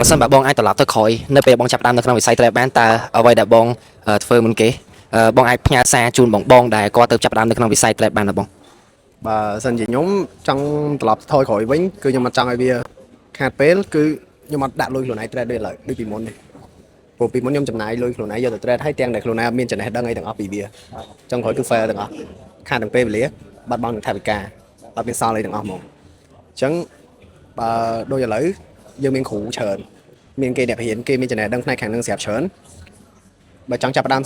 ប្រសិនបើបងអាចត្រឡប់ទៅក្រោយនៅពេលបងចាប់ផ្ដើមនៅក្នុងវិស័យ trade បានតើអ្វីដែលបងធ្វើមុនគេបងអាចផ្ញើសារជូនបងដែលគាត់ទៅចាប់ផ្ដើមនៅក្នុងវិស័យ trade បានទេបងបើសិនជាខ្ញុំចង់ត្រឡប់ថយក្រោយវិញគឺខ្ញុំអត់ចង់ឲ្យវាខាតពេលគឺខ្ញុំអត់ដាក់លុយខ្លួនឯង trade ដូចឡើយដូចពីមុនទេព្រោះពីមុនខ្ញុំចំណាយលុយខ្លួនឯងយកទៅ trade ហើយទាំងដែលខ្លួនឯងអត់មានចំណេះដឹងអីទាំងអស់ពីវាចង់ក្រោយគឺ fail ទាំងអស់ខាតទាំងពេលវេលាបាត់បង់ទាំងថវិកាអត់មានសល់អីទាំងអស់ហ្មងអញ្ចឹងបើដូចឥឡូវយើងមានគ្រូច្រើនមានគេអ្នករៀនគេមានចំណេះដឹងផ្នែកខាងនឹងស្រាប់ច្រើនបើចង់ចាប់ផ្ដើម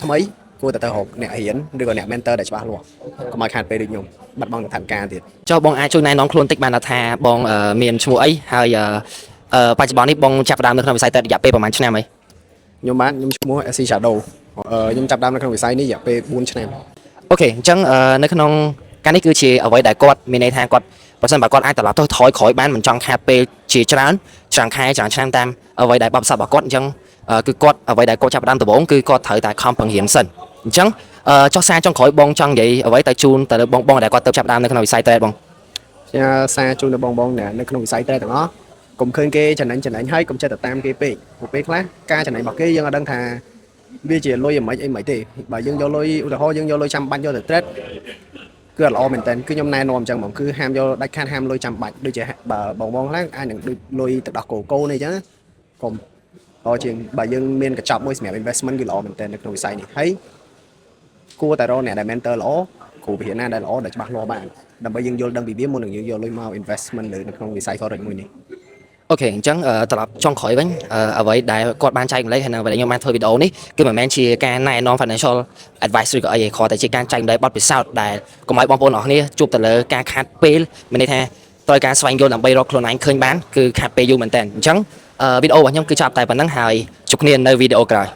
ថ្មីគួរតែទៅរកអ្នករៀនឬក៏អ្នក mentor ដែលច្បាស់លាស់កុំឲ្យខាតពេលដូចខ្ញុំបាត់បង់ទាំងថវិកាទៀតចុះបងអាចជួយណែនាំខ្លួនតិចបានថាបងមានឈ្មោះអីហើយបច្ចុប្បន្ននេះបងចាប់ផ្ដើមនៅក្នុងវិស័យ trade រយៈពេលប្រហែលឆ្នាំហើយខ្ញុំឈ្មោះ SC Shadow ខ្ញុំចាប់ផ្ដើមនៅក្នុងវិស័យនេះរយៈពេល4ឆ្នាំអូខេអញ្ចឹងនៅក្នុងការនេះគឺជាអ្វីដែលគាត់មានន័យថាគាត់បើសិនបើគាត់អាចត្រឡប់ទៅថយក្រោយបានមិនចង់ខាតពេលជាច្រើនខែច្រើនឆ្នាំតាមអ្វីដែលបបិស័ព្ទរបស់គាត់អញ្ចឹងគឺគាត់អ្វីដែលគាត់ចាប់ផ្ដើមដំបូងគឺគាត់ត្រូវតែខំប្រឹងរៀនសិនអញ្ចឹងចុះសារចុងក្រោយបងចង់និយាយអ្វីទៅជូនទៅបងដែលគាត់ទៅចាប់ផ្ដើមនៅក្នុងវិស័យ trade បងសារជូនទៅបងនៅក្នុងវិស័យ trade ទាំងអស់កុំឃើញគេចំណេញហើយកុំចិត្តទៅតាមគេពេកព្រោះពេលខ្លះការចំណេញរបស់គេយើងអត់ដឹងថាវាជាលុយអីទេបើយើងយកលុយឧទាហរណ៍យើងយកលុយចាំបាច់យកទៅ trade គឺអត់ល្អមែនតើគឺខ្ញុំណែនាំអញ្ចឹងហ្មងគឺហាមយកដាច់ខាតហាមលុយចាំបាច់ដូចជាបើបងខ្លះអាចនឹងដូចលុយទៅដោះកូនេះអញ្ចឹងកុំល្អជាងបើយើងមានកញ្ចប់មួយសម្រាប់ investment គឺល្អមែនតើនៅក្នុងវិស័យនេះហើយគួរតែរកអ្នកដែល mentor ល្អគ្រូវិហារណាដែលល្អដែលច្បាស់លាស់បានដើម្បីយើងយល់ដឹងពីវាមុននឹងយើងយកលុយមក investment នៅក្នុងវិស័យ forex មួយនេះអូខេអញ្ចឹងត្រឡប់ចុងក្រោយវិញអ្វីដែលគាត់បានចែកម្លែកហើយនៅអ្វីដែលខ្ញុំបានធ្វើវីដេអូនេះគឺមិនមែនជាការណែនាំ financial advice ឬក៏អីទេគ្រាន់តែជាការចែកម្លែកបទពិសោធន៍ដែលកុំឲ្យបងប្អូនអរគ្នាជួបទៅលើការខាតពេលមានន័យថាត្រូវការស្វែងយល់ដើម្បីរកខ្លួនឯងឃើញបានគឺខាតពេលយូរមែនតើអញ្ចឹងវីដេអូរបស់ខ្ញុំគឺចប់តែប៉ុណ្្នឹងហើយជួបគ្នានៅវីដេអូក្រោយ